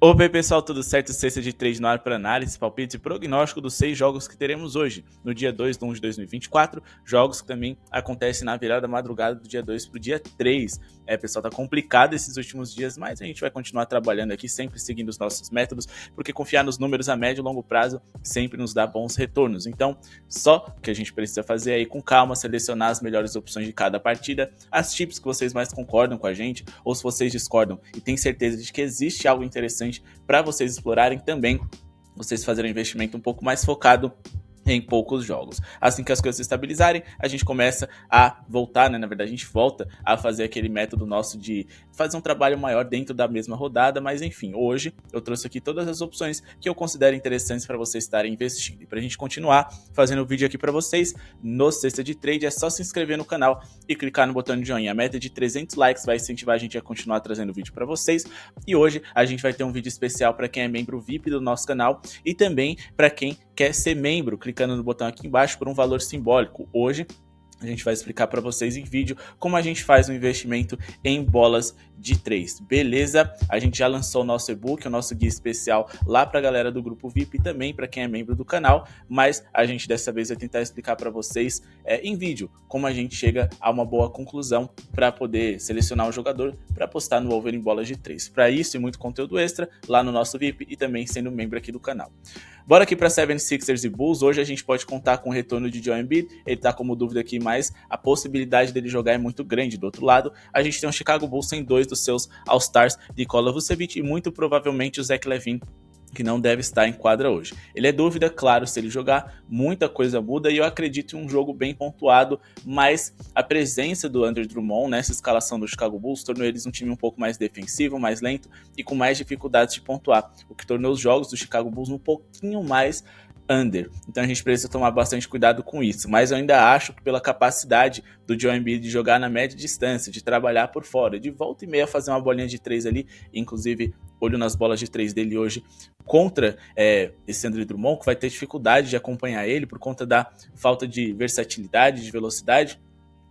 Opa aí pessoal, tudo certo? Sexta de trade no ar para análise, palpite e prognóstico dos 6 jogos que teremos hoje, no dia 2/1 de 2024, jogos que também acontecem na virada da madrugada do dia 2 para o dia 3. Pessoal, tá complicado esses últimos dias, mas a gente vai continuar trabalhando aqui, sempre seguindo os nossos métodos, porque confiar nos números a médio e longo prazo sempre nos dá bons retornos. Então, só o que a gente precisa fazer é ir com calma, selecionar as melhores opções de cada partida, as tips que vocês mais concordam com a gente, ou se vocês discordam e têm certeza de que existe algo interessante para vocês explorarem também, vocês fazerem um investimento um pouco mais focado em poucos jogos. Assim que as coisas se estabilizarem, a gente começa a voltar, né? Na verdade, a gente volta a fazer aquele método nosso de fazer um trabalho maior dentro da mesma rodada, mas enfim, hoje eu trouxe aqui todas as opções que eu considero interessantes para vocês estarem investindo. E para a gente continuar fazendo o vídeo aqui para vocês, no Sexta de Trade, é só se inscrever no canal e clicar no botão de joinha. A meta de 300 likes vai incentivar a gente a continuar trazendo vídeo para vocês. E hoje a gente vai ter um vídeo especial para quem é membro VIP do nosso canal e também para quem quer ser membro, clicando no botão aqui embaixo por um valor simbólico. Hoje a gente vai explicar para vocês em vídeo como a gente faz um investimento em bolas de 3, beleza? A gente já lançou o nosso e-book, o nosso guia especial lá para a galera do grupo VIP e também para quem é membro do canal, mas a gente dessa vez vai tentar explicar para vocês em vídeo como a gente chega a uma boa conclusão para poder selecionar um jogador para apostar no over em bolas de 3. Para isso e muito conteúdo extra lá no nosso VIP e também sendo membro aqui do canal. Bora aqui para 76ers e Bulls. Hoje a gente pode contar com o retorno de Joel Embiid. Ele tá como dúvida aqui, mas a possibilidade dele jogar é muito grande. Do outro lado, a gente tem um Chicago Bulls sem dois dos seus All-Stars, Nikola Vucevic e muito provavelmente o Zach LaVine, que não deve estar em quadra hoje. Ele é dúvida, claro, se ele jogar, muita coisa muda e eu acredito em um jogo bem pontuado, mas a presença do Andre Drummond nessa escalação do Chicago Bulls tornou eles um time um pouco mais defensivo, mais lento e com mais dificuldades de pontuar, o que tornou os jogos do Chicago Bulls um pouquinho mais under. Então a gente precisa tomar bastante cuidado com isso, mas eu ainda acho que pela capacidade do Joel Embiid de jogar na média distância, de trabalhar por fora, de volta e meia fazer uma bolinha de 3 ali, inclusive olho nas bolas de 3 dele hoje contra esse Andre Drummond, que vai ter dificuldade de acompanhar ele por conta da falta de versatilidade, de velocidade.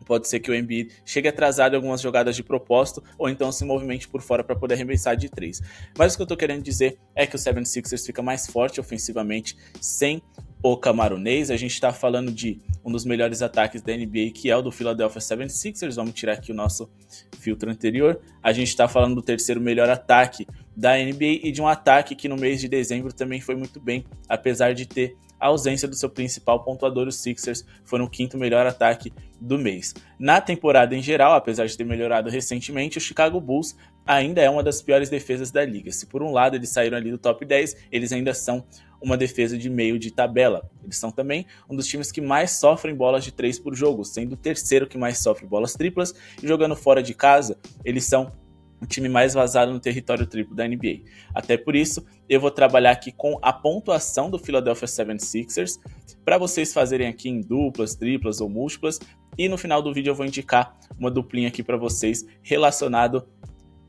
Pode ser que o Embiid chegue atrasado em algumas jogadas de propósito ou então se movimente por fora para poder arremessar de 3. Mas o que eu estou querendo dizer é que o 76ers fica mais forte ofensivamente sem o camaronês. A gente está falando de um dos melhores ataques da NBA, que é o do Philadelphia 76ers. Vamos tirar aqui o nosso filtro anterior. A gente está falando do terceiro melhor ataque da NBA e de um ataque que no mês de dezembro também foi muito bem, apesar de ter a ausência do seu principal pontuador. Os Sixers foram o quinto melhor ataque do mês. Na temporada em geral, apesar de ter melhorado recentemente, o Chicago Bulls ainda é uma das piores defesas da liga. Se por um lado eles saíram ali do top 10, eles ainda são uma defesa de meio de tabela. Eles são também um dos times que mais sofrem bolas de 3 por jogo, sendo o terceiro que mais sofre bolas triplas, e jogando fora de casa, eles são o time mais vazado no território triplo da NBA. Até por isso, eu vou trabalhar aqui com a pontuação do Philadelphia 76ers, para vocês fazerem aqui em duplas, triplas ou múltiplas, e no final do vídeo eu vou indicar uma duplinha aqui para vocês relacionado.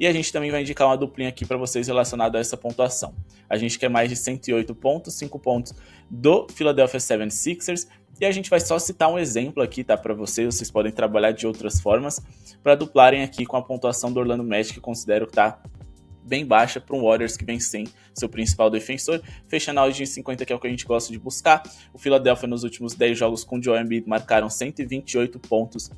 E a gente também vai indicar uma duplinha aqui para vocês relacionada a essa pontuação. A gente quer mais de 108 pontos, 5 pontos do Philadelphia 76ers. E a gente vai só citar um exemplo aqui, tá, para vocês podem trabalhar de outras formas para duplarem aqui com a pontuação do Orlando Magic, que eu considero que tá bem baixa para um Warriors que vem sem seu principal defensor, fechando a odd de 50, que é o que a gente gosta de buscar. O Philadelphia nos últimos 10 jogos com o Joel Embiid marcaram 128 pontos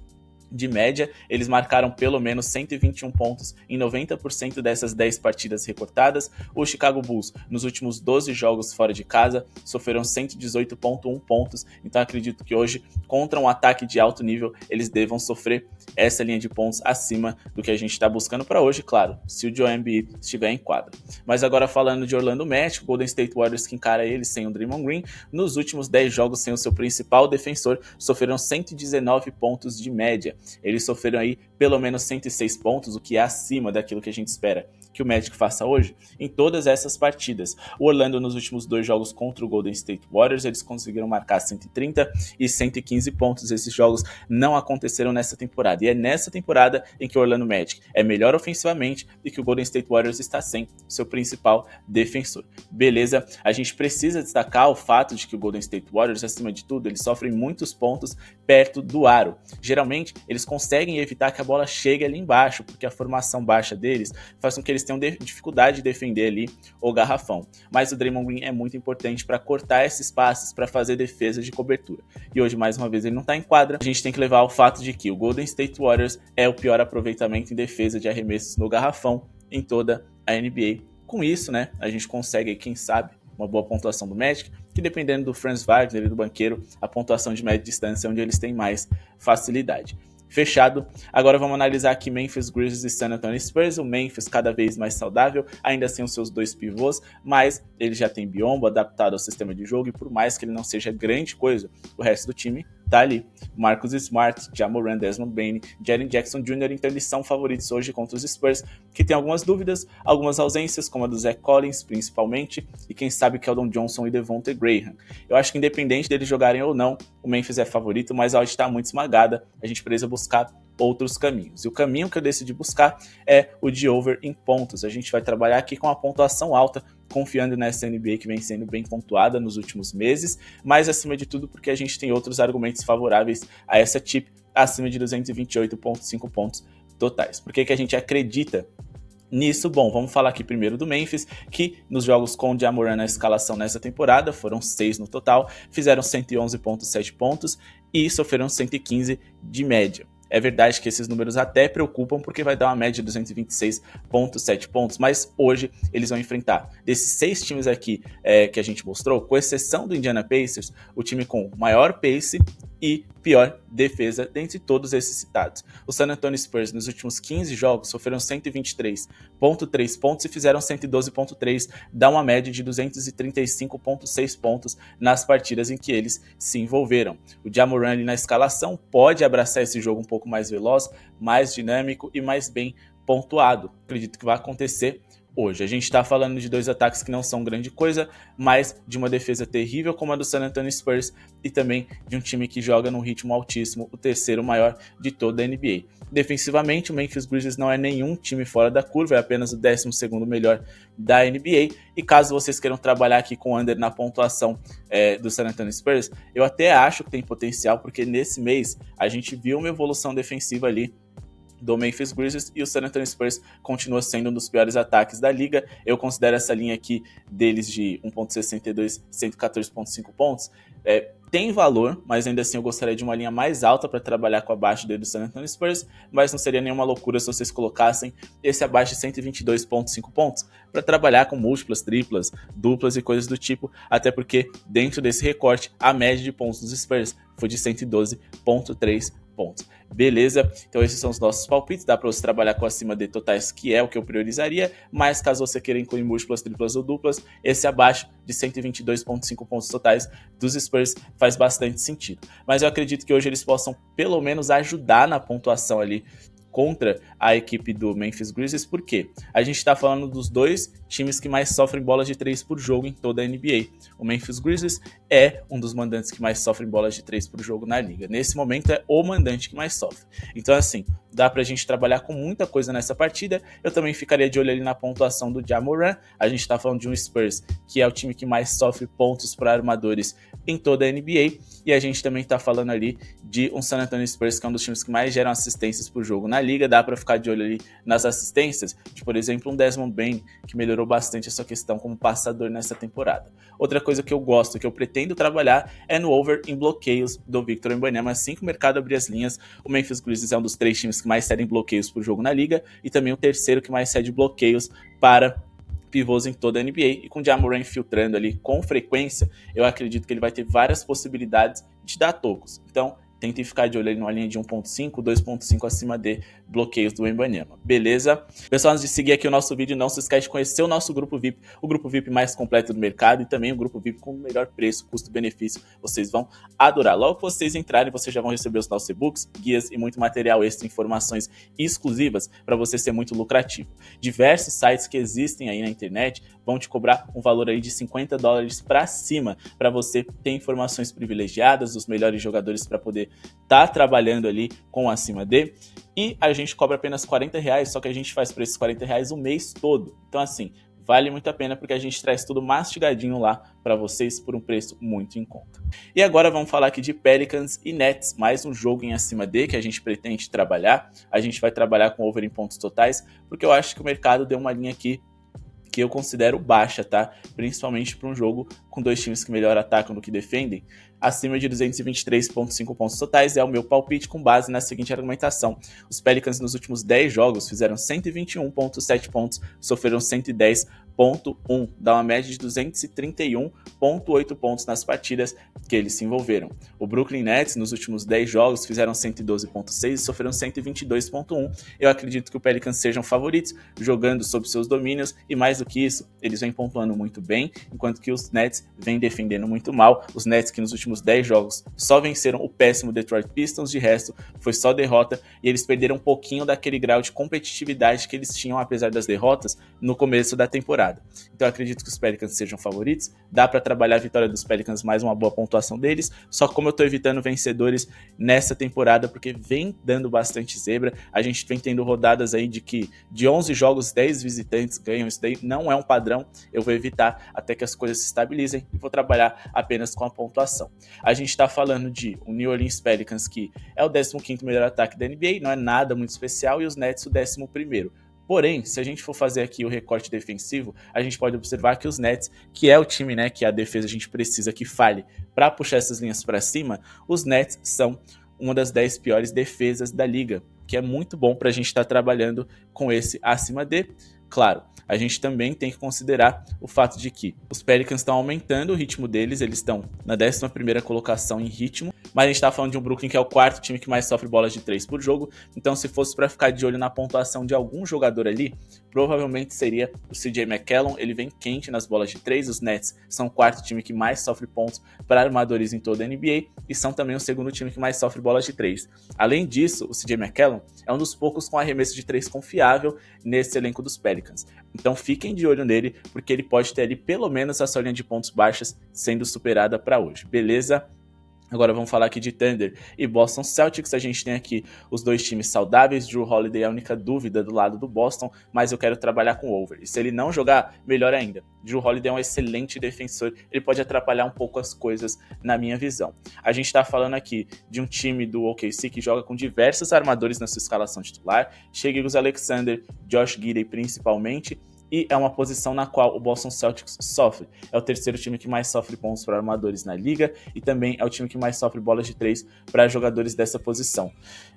de média, eles marcaram pelo menos 121 pontos em 90% dessas 10 partidas recortadas. O Chicago Bulls, nos últimos 12 jogos fora de casa, sofreram 118,1 pontos, então acredito que hoje, contra um ataque de alto nível, eles devam sofrer essa linha de pontos acima do que a gente está buscando para hoje, claro, se o Joel Embiid estiver em quadra. Mas agora falando de Orlando Magic, Golden State Warriors, que encara eles sem o Draymond Green, nos últimos 10 jogos sem o seu principal defensor, sofreram 119 pontos de média. Eles sofreram aí pelo menos 106 pontos, o que é acima daquilo que a gente espera que o Magic faça hoje em todas essas partidas. O Orlando, nos últimos 2 jogos contra o Golden State Warriors, eles conseguiram marcar 130 e 115 pontos. Esses jogos não aconteceram nessa temporada, e é nessa temporada em que o Orlando Magic é melhor ofensivamente e que o Golden State Warriors está sem seu principal defensor. Beleza? A gente precisa destacar o fato de que o Golden State Warriors, acima de tudo, eles sofrem muitos pontos perto do aro. Geralmente, eles conseguem evitar que a bola chegue ali embaixo, porque a formação baixa deles faz com que eles eles tenham dificuldade de defender ali o garrafão. Mas o Draymond Green é muito importante para cortar esses passes, para fazer defesa de cobertura. E hoje, mais uma vez, ele não está em quadra. A gente tem que levar ao fato de que o Golden State Warriors é o pior aproveitamento em defesa de arremessos no garrafão em toda a NBA. Com isso, né, a gente consegue, quem sabe, uma boa pontuação do Magic, que dependendo do Franz Wagner e do banqueiro, a pontuação de média distância é onde eles têm mais facilidade. Fechado. Agora vamos analisar aqui Memphis Grizzlies e San Antonio Spurs. O Memphis cada vez mais saudável, ainda sem os seus 2 pivôs, mas ele já tem Biyombo adaptado ao sistema de jogo e por mais que ele não seja grande coisa, o resto do time tá ali. Marcus Smart, Ja Morant, Desmond Bane, Jaren Jackson Jr., então eles são favoritos hoje contra os Spurs, que tem algumas dúvidas, algumas ausências, como a do Zach Collins, principalmente, e quem sabe Keldon Johnson e Devontae Graham. Eu acho que independente deles jogarem ou não, o Memphis é favorito, mas a odd está muito esmagada, a gente precisa buscar outros caminhos. E o caminho que eu decidi buscar é o de over em pontos. A gente vai trabalhar aqui com a pontuação alta, confiando nessa NBA que vem sendo bem pontuada nos últimos meses, mas acima de tudo porque a gente tem outros argumentos favoráveis a essa tip acima de 228,5 pontos totais. Por que a gente acredita nisso? Bom, vamos falar aqui primeiro do Memphis, que nos jogos com o Ja Morant na escalação nessa temporada, foram 6 no total, fizeram 111,7 pontos e sofreram 115 de média. É verdade que esses números até preocupam porque vai dar uma média de 226,7 pontos, mas hoje eles vão enfrentar desses 6 times aqui que a gente mostrou, com exceção do Indiana Pacers, o time com maior pace e pior defesa dentre todos esses citados. O San Antonio Spurs nos últimos 15 jogos sofreram 123,3 pontos e fizeram 112,3, dá uma média de 235,6 pontos nas partidas em que eles se envolveram. O Ja Morant ali na escalação pode abraçar esse jogo um pouco mais veloz, mais dinâmico e mais bem pontuado. Acredito que vai acontecer hoje. A gente está falando de 2 ataques que não são grande coisa, mas de uma defesa terrível como a do San Antonio Spurs e também de um time que joga num ritmo altíssimo, o terceiro maior de toda a NBA. Defensivamente, o Memphis Grizzlies não é nenhum time fora da curva, é apenas o 12º melhor da NBA. E caso vocês queiram trabalhar aqui com under na pontuação do San Antonio Spurs, eu até acho que tem potencial, porque nesse mês a gente viu uma evolução defensiva ali do Memphis Grizzlies e o San Antonio Spurs continua sendo um dos piores ataques da liga. Eu considero essa linha aqui deles de 1.62, 114.5 pontos, tem valor, mas ainda assim eu gostaria de uma linha mais alta para trabalhar com abaixo dele do San Antonio Spurs, mas não seria nenhuma loucura se vocês colocassem esse abaixo de 122.5 pontos para trabalhar com múltiplas, triplas, duplas e coisas do tipo, até porque dentro desse recorte a média de pontos dos Spurs foi de 112.3 pontos. Beleza? Então esses são os nossos palpites, dá para você trabalhar com acima de totais, que é o que eu priorizaria, mas caso você queira incluir múltiplas, triplas ou duplas, esse abaixo de 122,5 pontos totais dos Spurs faz bastante sentido. Mas eu acredito que hoje eles possam pelo menos ajudar na pontuação ali contra a equipe do Memphis Grizzlies, porque a gente está falando dos 2 times que mais sofrem bolas de 3 por jogo em toda a NBA. O Memphis Grizzlies é um dos mandantes que mais sofrem bolas de 3 por jogo na liga. Nesse momento é o mandante que mais sofre. Então assim, dá pra gente trabalhar com muita coisa nessa partida. Eu também ficaria de olho ali na pontuação do Ja Morant. A gente tá falando de um Spurs que é o time que mais sofre pontos para armadores em toda a NBA. E a gente também tá falando ali de um San Antonio Spurs que é um dos times que mais geram assistências por jogo na liga. Dá pra ficar de olho ali nas assistências de, por exemplo, um Desmond Bane, que melhorou bastante essa questão como passador nessa temporada. Outra coisa que eu gosto, que eu pretendo trabalhar, é no over em bloqueios do Victor Wembanyama. Assim que o mercado abrir as linhas, o Memphis Grizzlies é um dos 3 times que mais cedem bloqueios por jogo na liga e também o terceiro que mais cede bloqueios para pivôs em toda a NBA, e com o Ja Morant filtrando ali com frequência, eu acredito que ele vai ter várias possibilidades de dar tocos. Então, tentem ficar de olho ali numa linha de 1.5, 2.5 acima de bloqueios do Wembanyama. Beleza? Pessoal, antes de seguir aqui o nosso vídeo, não se esquece de conhecer o nosso grupo VIP, o grupo VIP mais completo do mercado e também o grupo VIP com o melhor preço, custo-benefício. Vocês vão adorar. Logo que vocês entrarem, vocês já vão receber os nossos e-books, guias e muito material extra, informações exclusivas para você ser muito lucrativo. Diversos sites que existem aí na internet vão te cobrar um valor aí de $50 para cima para você ter informações privilegiadas dos melhores jogadores para poder tá trabalhando ali com acima de, e a gente cobra apenas R$40, só que a gente faz por esses R$40 o mês todo. Então assim, vale muito a pena porque a gente traz tudo mastigadinho lá para vocês por um preço muito em conta. E agora vamos falar aqui de Pelicans e Nets, mais um jogo em acima D que a gente pretende trabalhar. A gente vai trabalhar com over em pontos totais, porque eu acho que o mercado deu uma linha aqui que eu considero baixa, tá? Principalmente para um jogo com dois times que melhor atacam do que defendem. Acima de 223,5 pontos totais é o meu palpite com base na seguinte argumentação. Os Pelicans nos últimos 10 jogos fizeram 121,7 pontos, sofreram 110,1, dá uma média de 231,8 pontos nas partidas que eles se envolveram. O Brooklyn Nets nos últimos 10 jogos fizeram 112,6 e sofreram 122,1. Eu acredito que o Pelicans sejam favoritos, jogando sob seus domínios, e mais do que isso, eles vêm pontuando muito bem, enquanto que os Nets vêm defendendo muito mal. Os Nets que nos últimos 10 jogos só venceram o péssimo Detroit Pistons, de resto foi só derrota, e eles perderam um pouquinho daquele grau de competitividade que eles tinham, apesar das derrotas, no começo da temporada. Então eu acredito que os Pelicans sejam favoritos, dá para trabalhar a vitória dos Pelicans, mais uma boa pontuação deles, só como eu tô evitando vencedores nessa temporada, porque vem dando bastante zebra, a gente vem tendo rodadas aí de que de 11 jogos, 10 visitantes ganham, isso daí não é um padrão, eu vou evitar até que as coisas se estabilizem e vou trabalhar apenas com a pontuação. A gente está falando de o New Orleans Pelicans, que é o 15º melhor ataque da NBA, não é nada muito especial, e os Nets o 11º. Porém, se a gente for fazer aqui o recorte defensivo, a gente pode observar que os Nets, que é o time, né, que a defesa a gente precisa que falhe para puxar essas linhas para cima, os Nets são uma das 10 piores defesas da liga, que é muito bom para a gente estar trabalhando com esse acima D. Claro, a gente também tem que considerar o fato de que os Pelicans estão aumentando o ritmo deles, eles estão na 11ª colocação em ritmo, mas a gente está falando de um Brooklyn que é o 4º time que mais sofre bolas de 3 por jogo, então se fosse para ficar de olho na pontuação de algum jogador ali, provavelmente seria o CJ McCollum, ele vem quente nas bolas de 3, os Nets são o 4º time que mais sofre pontos para armadores em toda a NBA e são também o 2º time que mais sofre bolas de 3. Além disso, o CJ McCollum é um dos poucos com arremesso de 3 confiável nesse elenco dos Pelicans. Então fiquem de olho nele, porque ele pode ter ali pelo menos a sua linha de pontos baixas sendo superada para hoje, beleza? Agora vamos falar aqui de Thunder e Boston Celtics. A gente tem aqui os dois times saudáveis. Jrue Holiday é a única dúvida do lado do Boston, mas eu quero trabalhar com over. E se ele não jogar, melhor ainda. Jrue Holiday é um excelente defensor, ele pode atrapalhar um pouco as coisas na minha visão. A gente está falando aqui de um time do OKC que joga com diversos armadores na sua escalação titular. Shai Gilgeous-Alexander, Josh Giddey principalmente, e é uma posição na qual o Boston Celtics sofre. É o 3º time que mais sofre pontos para armadores na liga e também é o time que mais sofre bolas de 3 para jogadores dessa posição.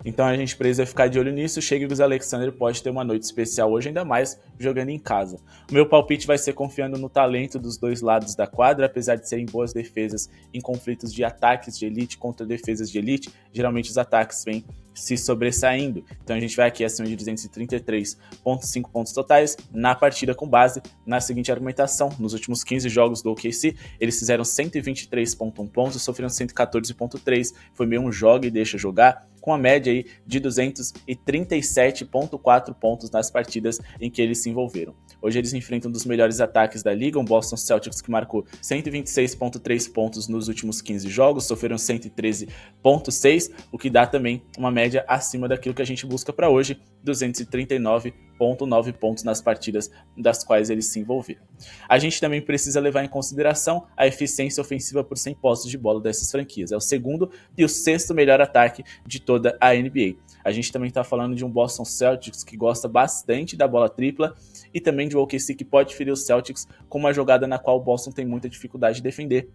Então a gente precisa ficar de olho nisso. O Shai Gilgeous-Alexander pode ter uma noite especial hoje, ainda mais jogando em casa. O meu palpite vai ser confiando no talento dos dois lados da quadra, apesar de serem boas defesas em conflitos de ataques de elite contra defesas de elite. Geralmente os ataques vêm se sobressaindo. Então a gente vai aqui acima de 233,5 pontos totais na partida com base na seguinte argumentação. Nos últimos 15 jogos do OKC, eles fizeram 123,1 pontos, sofreram 114,3. Foi meio um joga e deixa jogar, com a média aí de 237,4 pontos nas partidas em que eles se envolveram. Hoje eles enfrentam um dos melhores ataques da liga, um Boston Celtics que marcou 126,3 pontos nos últimos 15 jogos, sofreram 113,6, o que dá também uma média acima daquilo que a gente busca para hoje, 239,9 pontos nas partidas das quais eles se envolveram. A gente também precisa levar em consideração a eficiência ofensiva por 100 posses de bola dessas franquias. É o 2º e o 6º melhor ataque de toda a NBA. A gente também está falando de um Boston Celtics que gosta bastante da bola tripla e também de um OKC que pode ferir os Celtics com uma jogada na qual o Boston tem muita dificuldade de defender.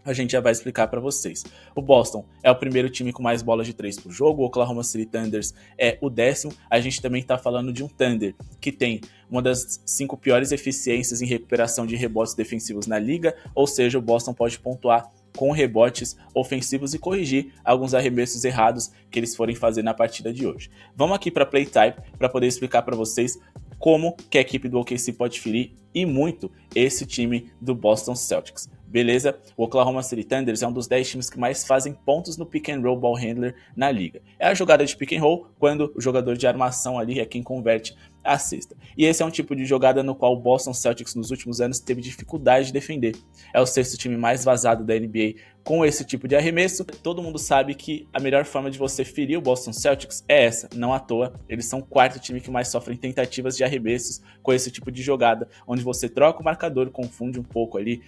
A gente já vai explicar para vocês. O Boston é o 1º time com mais bolas de 3 por jogo, o Oklahoma City Thunder é o 10º. A gente também está falando de um Thunder que tem uma das 5 piores eficiências em recuperação de rebotes defensivos na liga, ou seja, o Boston pode pontuar com rebotes ofensivos e corrigir alguns arremessos errados que eles forem fazer na partida de hoje. Vamos aqui para Playtype para poder explicar para vocês como que a equipe do OKC pode ferir e muito esse time do Boston Celtics. Beleza? O Oklahoma City Thunder é um dos 10 times que mais fazem pontos no pick and roll ball handler na liga. É a jogada de pick and roll quando o jogador de armação ali é quem converte a cesta. E esse é um tipo de jogada no qual o Boston Celtics nos últimos anos teve dificuldade de defender. É o sexto time mais vazado da NBA com esse tipo de arremesso. Todo mundo sabe que a melhor forma de você ferir o Boston Celtics é essa, não à toa. Eles são o quarto time que mais sofrem tentativas de arremessos com esse tipo de jogada, onde você troca o marcador, confunde um pouco ali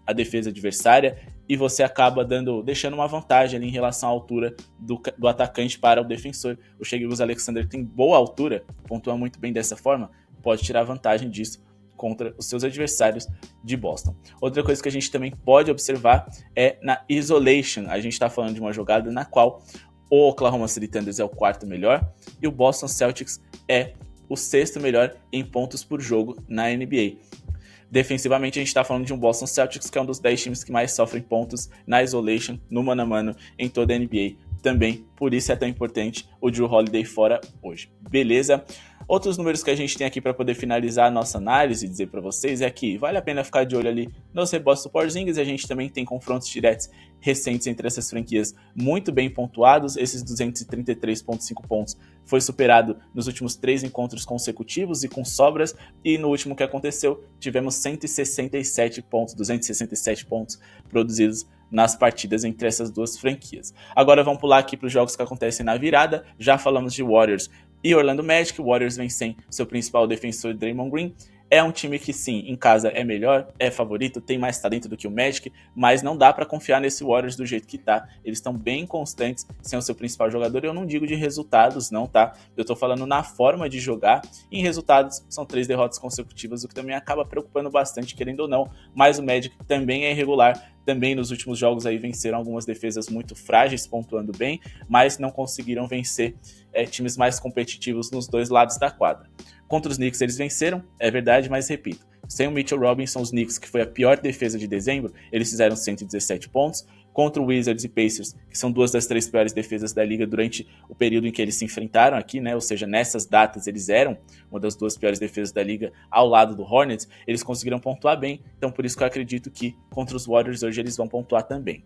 a defesa adversária e você acaba deixando uma vantagem ali em relação à altura do atacante para o defensor. O Shai Gilgeous-Alexander tem boa altura, pontua muito bem dessa forma, pode tirar vantagem disso contra os seus adversários de Boston. Outra coisa que a gente também pode observar é na isolation. A gente está falando de uma jogada na qual o Oklahoma City Thunder é o quarto melhor e o Boston Celtics é o sexto melhor em pontos por jogo na NBA. Defensivamente, a gente está falando de um Boston Celtics que é um dos 10 times que mais sofrem pontos na isolation, no mano a mano, em toda a NBA. Também, por isso é tão importante o Jrue Holiday fora hoje. Beleza? Outros números que a gente tem aqui para poder finalizar a nossa análise e dizer para vocês é que vale a pena ficar de olho ali nos rebotes do Porzingis. A gente também tem confrontos diretos recentes entre essas franquias muito bem pontuados. Esses 233,5 pontos foi superado nos últimos 3 encontros consecutivos e com sobras. E no último que aconteceu, tivemos 267 pontos produzidos nas partidas entre essas duas franquias. Agora vamos pular aqui para os jogos que acontecem na virada. Já falamos de Warriors e Orlando Magic. O Warriors vem sem seu principal defensor, Draymond Green. É um time que sim, em casa é melhor, é favorito, tem mais talento do que o Magic, mas não dá pra confiar nesse Warriors do jeito que tá. Eles estão bem constantes sem o seu principal jogador. Eu não digo de resultados, não, tá? Eu tô falando na forma de jogar. Em resultados, são 3 derrotas consecutivas, o que também acaba preocupando bastante, querendo ou não. Mas o Magic também é irregular. Também nos últimos jogos aí venceram algumas defesas muito frágeis, pontuando bem, mas não conseguiram vencer times mais competitivos nos dois lados da quadra. Contra os Knicks eles venceram, é verdade, mas repito, sem o Mitchell Robinson, os Knicks, que foi a pior defesa de dezembro, eles fizeram 117 pontos. Contra o Wizards e Pacers, que são 2 das 3 piores defesas da liga durante o período em que eles se enfrentaram aqui, né? Ou seja, nessas datas eles eram uma das 2 piores defesas da liga ao lado do Hornets, eles conseguiram pontuar bem, então por isso que eu acredito que contra os Warriors hoje eles vão pontuar também.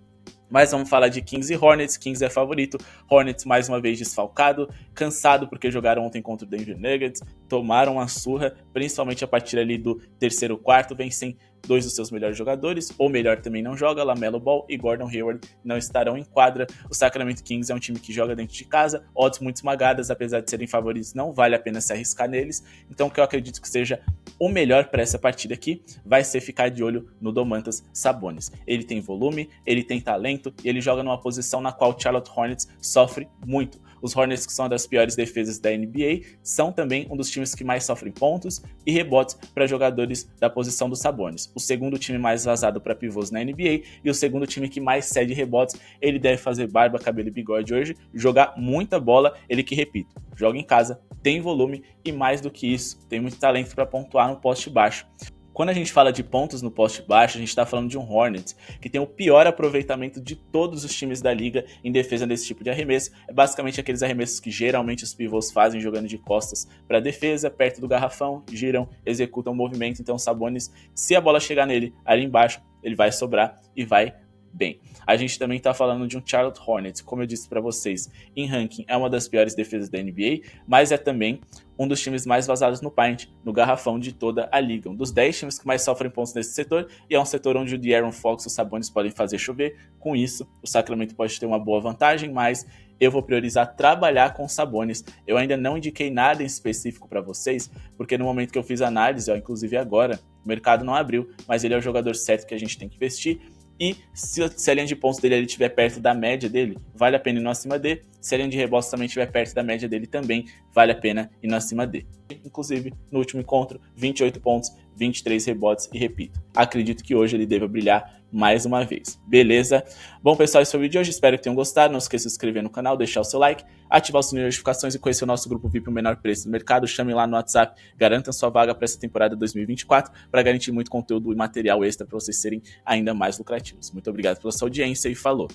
Mas vamos falar de Kings e Hornets. Kings é favorito, Hornets mais uma vez desfalcado, cansado porque jogaram ontem contra o Denver Nuggets, tomaram uma surra, principalmente a partir ali do terceiro quarto, vencem 2 dos seus melhores jogadores, ou melhor também não joga, LaMelo Ball e Gordon Hayward não estarão em quadra. O Sacramento Kings é um time que joga dentro de casa, odds muito esmagadas, apesar de serem favoritos, não vale a pena se arriscar neles, então o que eu acredito que seja o melhor para essa partida aqui vai ser ficar de olho no Domantas Sabonis. Ele tem volume, ele tem talento e ele joga numa posição na qual o Charlotte Hornets sofre muito. Os Hornets, que são uma das piores defesas da NBA, são também um dos times que mais sofrem pontos e rebotes para jogadores da posição do Sabonis. O segundo time mais vazado para pivôs na NBA e o segundo time que mais cede rebotes. Ele deve fazer barba, cabelo e bigode hoje, jogar muita bola. Ele que, repito, joga em casa, tem volume e mais do que isso, tem muito talento para pontuar no poste baixo. Quando a gente fala de pontos no poste baixo, a gente está falando de um Hornets que tem o pior aproveitamento de todos os times da liga em defesa desse tipo de arremesso. É basicamente aqueles arremessos que geralmente os pivôs fazem jogando de costas para a defesa, perto do garrafão, giram, executam o movimento. Então o Sabonis, se a bola chegar nele ali embaixo, ele vai sobrar e vai bem. A gente também está falando de um Charlotte Hornets, como eu disse para vocês, em ranking é uma das piores defesas da NBA, mas é também um dos times mais vazados no paint, no garrafão de toda a liga. Um dos 10 times que mais sofrem pontos nesse setor, e é um setor onde o De'Aaron Fox e os Sabonis podem fazer chover. Com isso, o Sacramento pode ter uma boa vantagem, mas eu vou priorizar trabalhar com Sabonis. Eu ainda não indiquei nada em específico para vocês, porque no momento que eu fiz a análise, inclusive agora, o mercado não abriu, mas ele é o jogador certo que a gente tem que investir. E se a linha de pontos dele estiver perto da média dele, vale a pena ir no acima D. Se a linha de rebotes também estiver perto da média dele, também vale a pena ir no acima D. Inclusive, no último encontro, 28 pontos, 23 rebotes e repito, acredito que hoje ele deva brilhar mais uma vez. Beleza? Bom, pessoal, esse foi o vídeo de hoje. Espero que tenham gostado. Não esqueça de se inscrever no canal, deixar o seu like, ativar o sininho de notificações e conhecer o nosso grupo VIP, o menor preço do mercado. Chame lá no WhatsApp, garantam sua vaga para essa temporada 2024 para garantir muito conteúdo e material extra para vocês serem ainda mais lucrativos. Muito obrigado pela sua audiência e falou!